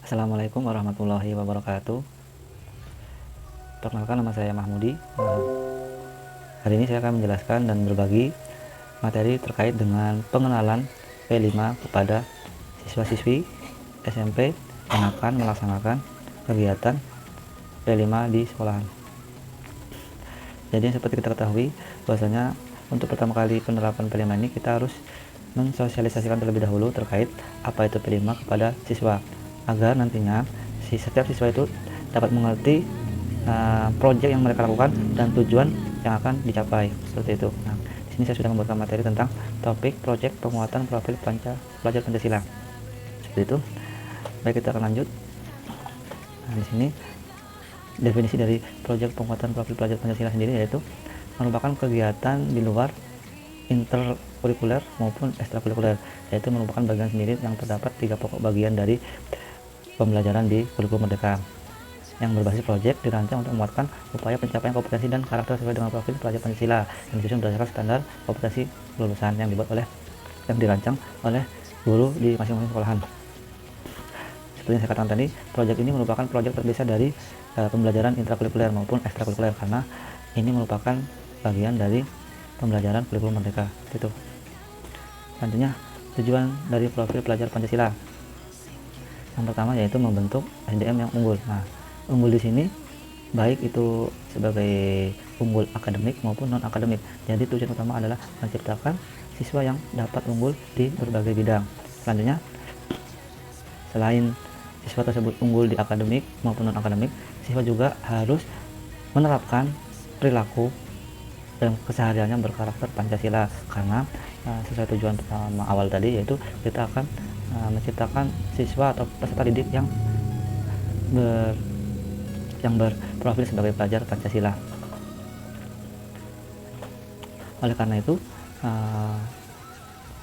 Assalamualaikum warahmatullahi wabarakatuh. Perkenalkan, nama saya Mahmudi. Hari ini saya akan menjelaskan dan berbagi materi terkait dengan pengenalan P5 kepada siswa-siswi SMP yang akan melaksanakan kegiatan P5 di sekolahan. Jadi seperti kita ketahui bahwasanya untuk pertama kali penerapan P5 ini kita harus mensosialisasikan terlebih dahulu terkait apa itu P5 kepada siswa, agar nantinya setiap siswa itu dapat mengerti proyek yang mereka lakukan dan tujuan yang akan dicapai, seperti itu. Nah, di sini saya sudah membuatkan materi tentang topik proyek penguatan profil pelajar Pancasila. Seperti itu. Baik, kita akan lanjut. Nah, di sini definisi dari proyek penguatan profil pelajar Pancasila sendiri yaitu merupakan kegiatan di luar interkurikuler maupun ekstrakurikuler, yaitu merupakan bagian sendiri yang terdapat 3 pokok bagian dari pembelajaran di kurikulum Merdeka yang berbasis proyek dirancang untuk memuatkan upaya pencapaian kompetensi dan karakter sesuai dengan profil pelajar Pancasila yang disusun berdasarkan standar kompetensi lulusan yang dirancang oleh guru di masing-masing sekolahan. Seperti yang saya katakan tadi, proyek ini merupakan proyek terpisah dari pembelajaran intrakurikuler maupun ekstrakurikuler, karena ini merupakan bagian dari pembelajaran kurikulum Merdeka. Itu. Selanjutnya, tujuan dari profil pelajar Pancasila. Yang pertama yaitu membentuk SDM yang unggul. Nah, unggul di sini baik itu sebagai unggul akademik maupun non akademik. Jadi tujuan utama adalah menciptakan siswa yang dapat unggul di berbagai bidang. Selanjutnya, selain siswa tersebut unggul di akademik maupun non akademik, siswa juga harus menerapkan perilaku dan kesehariannya berkarakter Pancasila, karena sesuai tujuan pertama awal tadi, yaitu kita akan menciptakan siswa atau peserta didik yang berprofil sebagai pelajar Pancasila. Oleh karena itu,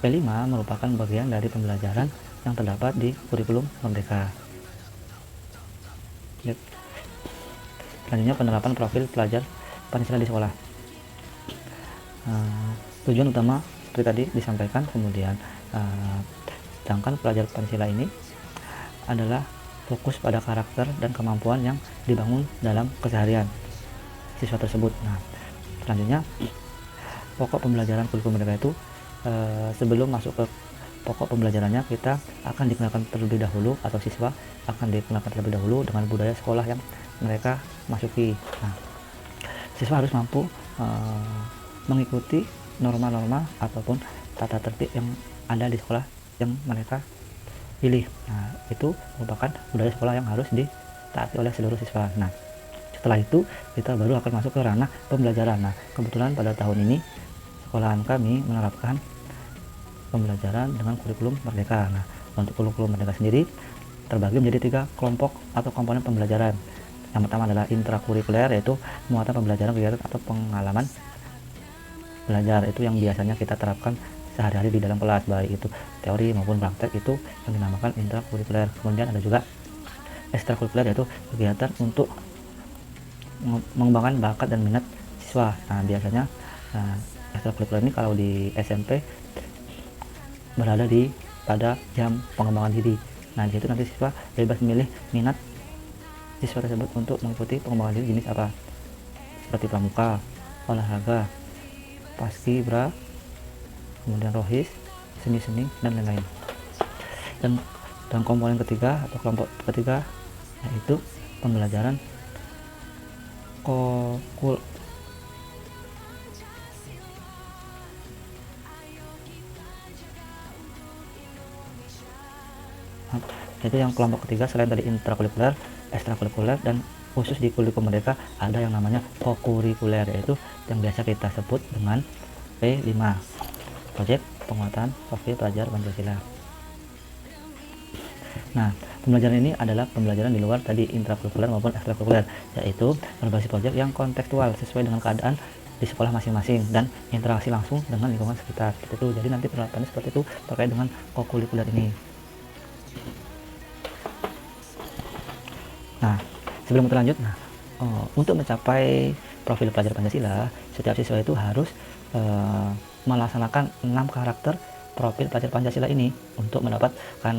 P5 merupakan bagian dari pembelajaran yang terdapat di kurikulum Merdeka. Selanjutnya, penerapan profil pelajar Pancasila di sekolah. Tujuan utama seperti tadi disampaikan, kemudian sedangkan pelajar Pancasila ini adalah fokus pada karakter dan kemampuan yang dibangun dalam keseharian siswa tersebut. Nah, selanjutnya, pokok pembelajaran kurikulum Merdeka itu sebelum masuk ke pokok pembelajarannya, kita akan dikenalkan terlebih dahulu, atau siswa akan dikenalkan terlebih dahulu dengan budaya sekolah yang mereka masuki. Nah, siswa harus mampu mengikuti norma-norma ataupun tata tertib yang ada di sekolah yang mereka pilih. Nah, itu merupakan budaya sekolah yang harus ditaati oleh seluruh siswa. Nah, setelah itu kita baru akan masuk ke ranah pembelajaran. Nah, kebetulan pada tahun ini sekolahan kami menerapkan pembelajaran dengan kurikulum Merdeka. Nah, untuk kurikulum Merdeka sendiri terbagi menjadi 3 kelompok atau komponen pembelajaran. Yang pertama adalah intrakurikuler, yaitu muatan pembelajaran kegiatan atau pengalaman belajar, itu yang biasanya kita terapkan sehari-hari di dalam kelas, baik itu teori maupun praktek, itu yang dinamakan intrakurikuler. Kemudian ada juga ekstrakurikuler, yaitu kegiatan untuk mengembangkan bakat dan minat siswa. Nah, biasanya ekstrakurikuler ini kalau di SMP berada pada jam pengembangan diri. Nah, di situ nanti siswa bebas memilih minat siswa tersebut untuk mengikuti pengembangan diri jenis apa, seperti pramuka, olahraga, paskibra, kemudian rohis, seni-seni, dan lain-lain. Dan komponen ketiga atau kelompok ketiga yaitu pembelajaran yaitu yang kelompok ketiga, selain dari intrakurikuler, ekstrakurikuler, dan khusus di kurikulum Merdeka ada yang namanya kokurikuler, yaitu yang biasa kita sebut dengan P5, proyek penguatan profil pelajar Pancasila. Nah, pembelajaran ini adalah pembelajaran di luar tadi intrakurikuler maupun ekstrakurikuler, yaitu berbasis proyek yang kontekstual sesuai dengan keadaan di sekolah masing-masing dan interaksi langsung dengan lingkungan sekitar. Seperti itu. Jadi nanti penerapannya seperti itu terkait dengan kokurikuler ini. Nah, sebelum kita lanjut, untuk mencapai profil pelajar Pancasila, setiap siswa itu harus melaksanakan 6 karakter profil pelajar Pancasila ini untuk mendapatkan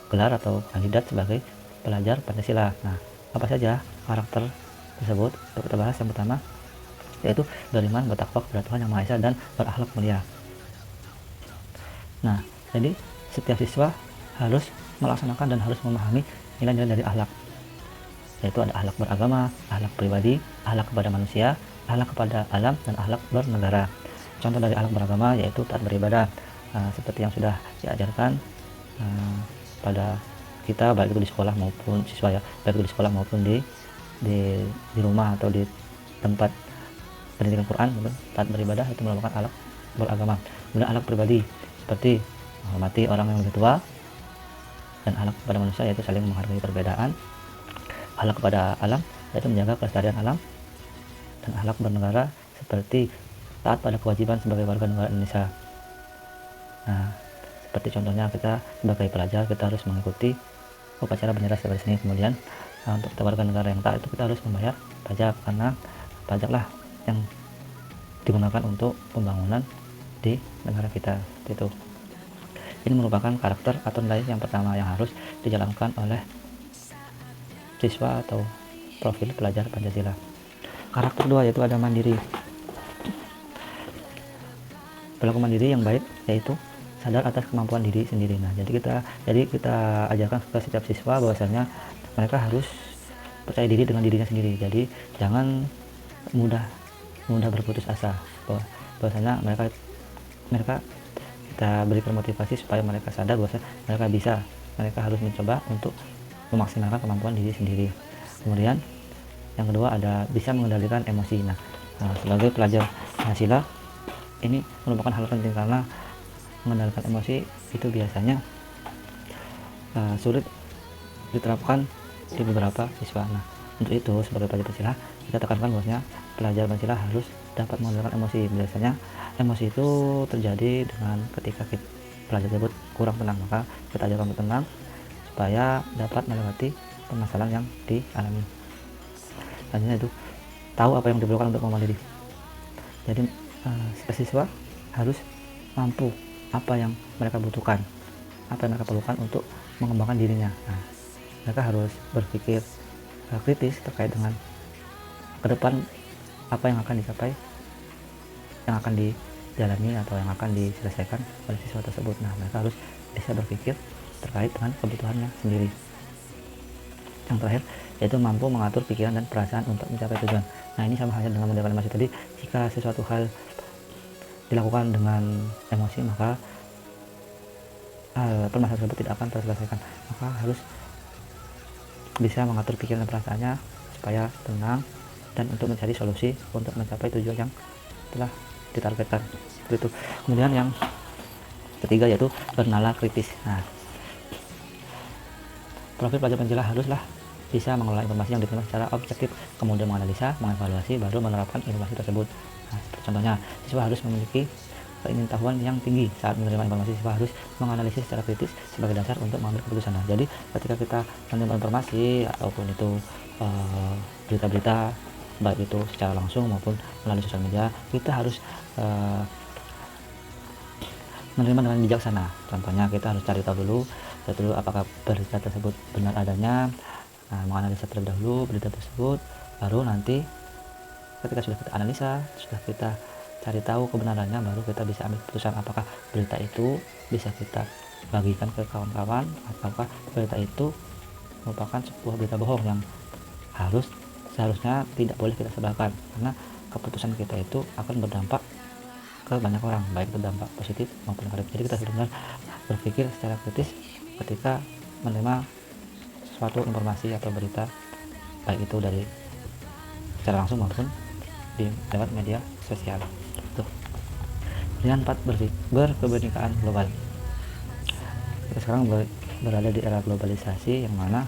gelar atau kandidat sebagai pelajar Pancasila. Nah, apa saja karakter tersebut? Kita bahas yang pertama, yaitu beriman, bertakwa kepada Tuhan Yang Maha Esa, dan berakhlak mulia. Nah, jadi setiap siswa harus melaksanakan dan harus memahami nilai-nilai dari akhlak, yaitu ada akhlak beragama, akhlak pribadi, akhlak kepada manusia, akhlak kepada alam, dan akhlak bernegara. Contoh dari akhlak beragama yaitu taat beribadah, seperti yang sudah diajarkan pada kita, baik itu di sekolah maupun siswa ya, baik itu di sekolah maupun di rumah atau di tempat pendidikan Quran. Taat beribadah itu merupakan akhlak beragama. Kemudian akhlak pribadi seperti menghormati orang yang lebih tua, dan akhlak kepada manusia yaitu saling menghargai perbedaan. Akhlak kepada alam yaitu menjaga kelestarian alam, dan akhlak bernegara seperti taat pada kewajiban sebagai warga negara Indonesia. Nah, seperti contohnya kita sebagai pelajar kita harus mengikuti upacara bendera sebagai seni. Kemudian untuk kita warga negara yang taat itu kita harus membayar pajak, karena pajaklah yang digunakan untuk pembangunan di negara kita. Itu ini merupakan karakter atau nilai yang pertama yang harus dijalankan oleh siswa atau profil pelajar Pancasila. Karakter kedua yaitu ada mandiri. Perilaku mandiri yang baik yaitu sadar atas kemampuan diri sendiri. Nah, jadi kita ajarkan ke setiap siswa bahwasanya mereka harus percaya diri dengan dirinya sendiri. Jadi jangan mudah berputus asa, bahwasanya mereka kita berikan motivasi supaya mereka sadar bahwa mereka harus mencoba untuk memaksimalkan kemampuan diri sendiri. Kemudian yang kedua ada bisa mengendalikan emosi. Nah, sebagai pelajar Pancasila ini merupakan hal penting, karena mengendalikan emosi itu biasanya sulit diterapkan di beberapa siswa. Nah, untuk itu sebagai pelajar Pancasila kita tekankan bahwasanya pelajar Pancasila harus dapat mengendalikan emosi. Biasanya emosi itu terjadi dengan ketika pelajar tersebut kurang tenang, maka kita ajarkan untuk tenang supaya dapat melewati permasalahan yang dialami. Selanjutnya itu tahu apa yang diperlukan untuk mandiri. Jadi siswa harus mampu apa yang mereka butuhkan, apa yang mereka perlukan untuk mengembangkan dirinya. Nah, mereka harus berpikir kritis terkait dengan ke depan apa yang akan dicapai, yang akan dijalani atau yang akan diselesaikan oleh siswa tersebut. Nah, mereka harus bisa berpikir terkait dengan kebutuhannya sendiri. Yang terakhir yaitu mampu mengatur pikiran dan perasaan untuk mencapai tujuan. Nah, ini sama halnya dengan model animasi tadi. Jika sesuatu hal dilakukan dengan emosi, maka permasalahan tersebut tidak akan terselesaikan. Maka harus bisa mengatur pikiran dan perasaannya supaya tenang dan untuk mencari solusi untuk mencapai tujuan yang telah ditargetkan. Seperti itu. Kemudian yang ketiga yaitu bernalar kritis. Nah, profil pelajar Pancasila haruslah bisa mengelola informasi yang diterima secara objektif, kemudian menganalisa, mengevaluasi, baru menerapkan informasi tersebut. Nah, contohnya, siswa harus memiliki keingintahuan yang tinggi saat menerima informasi. Siswa harus menganalisis secara kritis sebagai dasar untuk mengambil keputusan. Nah, jadi ketika kita menerima informasi ataupun itu berita-berita, baik itu secara langsung maupun melalui sosial media, kita harus menerima dengan bijaksana. Contohnya, kita harus cari tahu dulu apakah berita tersebut benar adanya. Nah, menganalisa terlebih dahulu berita tersebut, baru nanti ketika sudah kita analisa, sudah kita cari tahu kebenarannya, baru kita bisa ambil keputusan apakah berita itu bisa kita bagikan ke kawan-kawan, ataukah berita itu merupakan sebuah berita bohong yang seharusnya tidak boleh kita sebarkan, karena keputusan kita itu akan berdampak ke banyak orang, baik itu dampak positif maupun negatif. Jadi kita benar-benar berpikir secara kritis ketika menerima suatu informasi atau berita, baik itu dari secara langsung maupun lewat media sosial. Tuh. Kemudian 4, berkebinekaan global. Kita sekarang berada di era globalisasi yang mana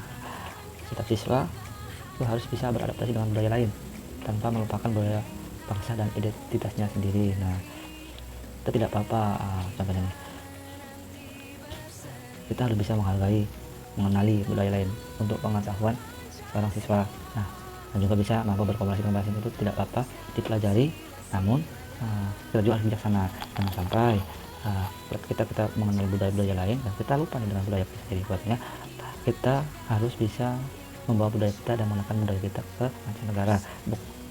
setiap siswa itu harus bisa beradaptasi dengan budaya lain tanpa melupakan budaya bangsa dan identitasnya sendiri. Nah, itu tidak apa-apa. Contohnya nih, kita harus bisa mengenali budaya lain untuk pengetahuan seorang siswa. Nah, dan juga bisa mampu berkomunikasi dengan bahasa itu tidak apa-apa, dipelajari, namun kita juga harus bijaksana, jangan sampai kita mengenal budaya-budaya lain dan kita lupa nih dengan budaya kita sendiri. Bahwasanya kita harus bisa membawa budaya kita dan mengenalkan budaya kita ke mancanegara.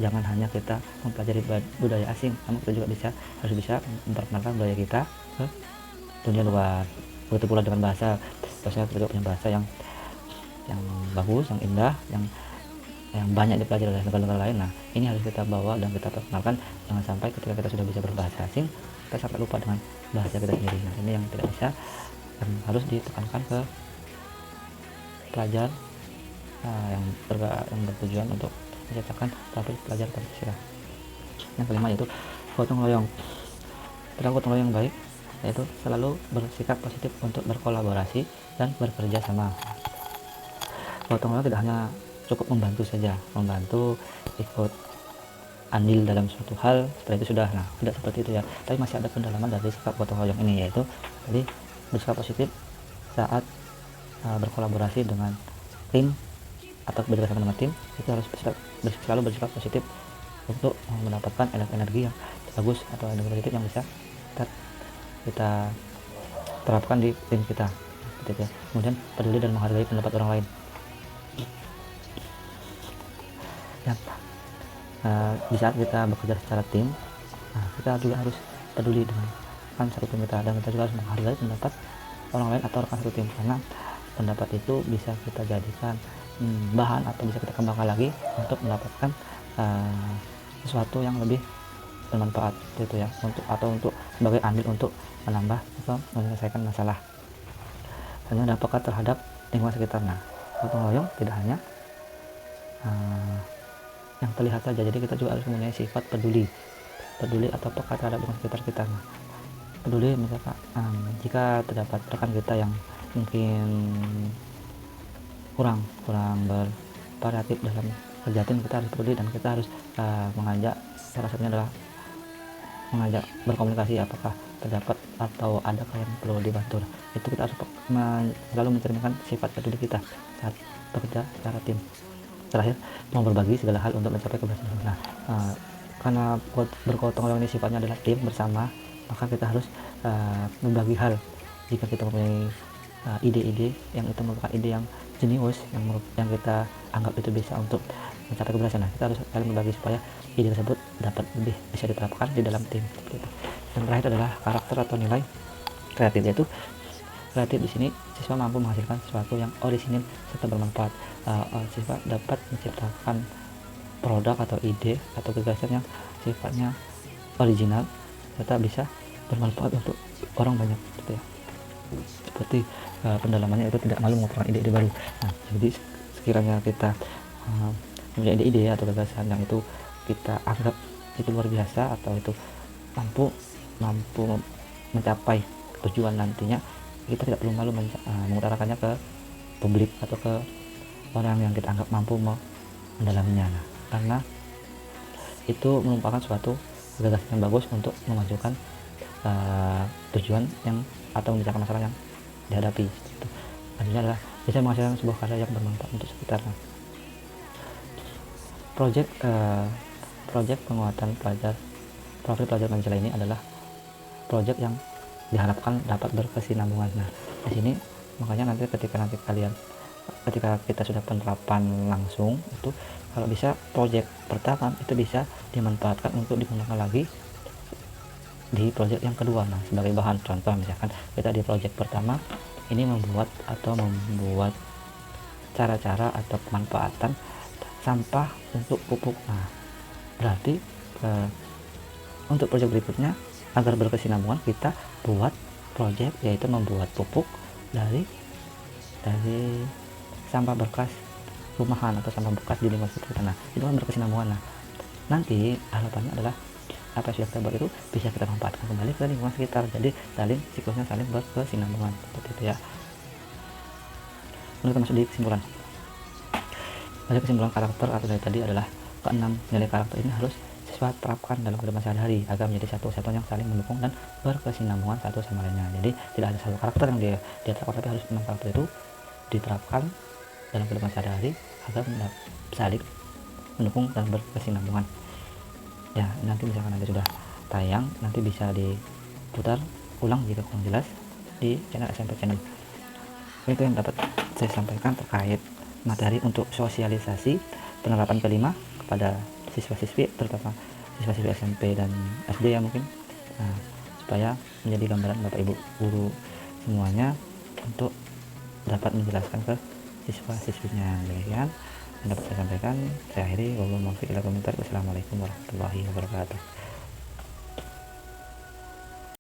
Jangan hanya kita mempelajari budaya asing, namun kita juga harus bisa memperkenalkan budaya kita ke dunia luar. Begitu pula dengan bahasa. Bahwasanya kita juga punya bahasa yang bagus, yang indah, yang banyak dipelajari oleh negara-negara lain. Nah, ini harus kita bawa dan kita perkenalkan. Jangan sampai ketika kita sudah bisa berbahasa asing, kita sampai lupa dengan bahasa kita sendiri. Nah, ini yang tidak bisa dan harus ditekankan ke pelajar yang bertujuan untuk menciptakan pelajar Pancasila. Yang kelima yaitu gotong royong. Perilaku gotong royong yang baik yaitu selalu bersikap positif untuk berkolaborasi dan bekerja sama. Gotong royong tidak hanya cukup membantu saja, membantu ikut andil dalam suatu hal, setelah itu sudah. Nah, tidak seperti itu ya, tapi masih ada pendalaman dari sikap gotong royong ini, yaitu tadi bersikap positif saat berkolaborasi dengan tim atau bekerjasama dengan tim. Itu harus selalu bersikap positif untuk mendapatkan energi yang bagus atau energi positif yang bisa kita terapkan di tim kita, seperti itu ya. Kemudian peduli dan menghargai pendapat orang lain. Ya, di saat kita bekerja secara tim, kita juga harus peduli dengan rekan satu tim kita, dan kita juga harus menghargai pendapat orang lain atau rekan satu tim, karena pendapat itu bisa kita jadikan bahan atau bisa kita kembangkan lagi untuk mendapatkan sesuatu yang lebih bermanfaat, gitu ya, untuk sebagai andil untuk menambah atau menyelesaikan masalah. Hanya dampaknya terhadap lingkungan sekitar. Nah, gotong royong tidak hanya yang terlihat saja, jadi kita juga harus mempunyai sifat peduli atau peka terhadap lingkungan sekitar kita. Nah, peduli misalkan jika terdapat rekan kita yang mungkin kurang bervariatif dalam kerja tim, kita harus peduli dan kita harus mengajak, salah satunya adalah mengajak berkomunikasi apakah terdapat atau ada yang perlu dibantu. Itu kita harus selalu mencerminkan sifat peduli kita saat bekerja secara tim. Terakhir, mau berbagi segala hal untuk mencapai keberhasilan. Nah, karena bergotong royong ini sifatnya adalah tim bersama, maka kita harus berbagi hal. Jika kita mempunyai ide-ide yang itu merupakan ide yang jenius, yang kita anggap itu bisa untuk mencapai keberhasilan, kita harus saling berbagi supaya ide tersebut dapat lebih bisa diterapkan di dalam tim. Dan terakhir adalah karakter atau nilai kreatif, yaitu kreatif di sini siswa mampu menghasilkan sesuatu yang orisinil serta bermanfaat. Siswa dapat menciptakan produk atau ide atau gagasan yang sifatnya original serta bisa bermanfaat untuk orang banyak, gitu ya. Seperti pendalamannya itu tidak malu mengeluarkan ide-ide baru. Nah, jadi sekiranya kita punya ide-ide atau gagasan yang itu kita anggap itu luar biasa atau itu mampu mencapai tujuan nantinya, kita tidak perlu malu mengutarakannya ke publik atau ke orang yang kita anggap mampu mendalaminya. Nah, karena itu merupakan suatu gagasan yang bagus untuk memajukan tujuan yang atau menjelaskan masalah yang dihadapi. Itu artinya adalah bisa menghasilkan sebuah karya yang bermanfaat untuk sekitarnya. Proyek penguatan profil pelajar Pancasila ini adalah proyek yang diharapkan dapat berkesinambungan. Nah, di sini makanya ketika kita sudah penerapan langsung, itu kalau bisa proyek pertama itu bisa dimanfaatkan untuk digunakan lagi di proyek yang kedua. Nah, sebagai bahan contoh, misalkan kita di proyek pertama ini membuat cara-cara atau pemanfaatan sampah untuk pupuk. Nah, berarti untuk proyek berikutnya agar berkesinambungan kita buat proyek yaitu membuat pupuk dari sampah bekas rumahan atau sampah bekas di lingkungan sekitar. Nah, itu kan berkesinambungan. Nah, nanti harapannya adalah apa yang sudah kita buat itu bisa kita manfaatkan kembali ke lingkungan sekitar, jadi siklusnya saling berkesinambungan, seperti itu ya. Lalu kita masuk di kesimpulan. Dari kesimpulan karakter atau dari tadi adalah keenam nilai karakter ini harus siswa terapkan dalam kehidupan sehari-hari agar menjadi satu kesatuan yang saling mendukung dan berkesinambungan satu sama lainnya. Jadi tidak ada satu karakter yang dia terapkan, tapi harus 6 karakter itu diterapkan dalam kehidupan sehari-hari agar saling mendukung dan berkesinambungan. Ya, nanti misalkan nanti sudah tayang, nanti bisa diputar ulang jika kurang jelas di channel SMP Channel. Itu yang dapat saya sampaikan terkait materi untuk sosialisasi penerapan kelima kepada siswa-siswi, terutama siswa-siswi SMP dan SD ya mungkin. Nah, supaya menjadi gambaran Bapak Ibu guru semuanya untuk dapat menjelaskan ke siswa-siswinya. Demikian yang dapat saya sampaikan. Saya akhiri. Wassalamualaikum warahmatullahi wabarakatuh.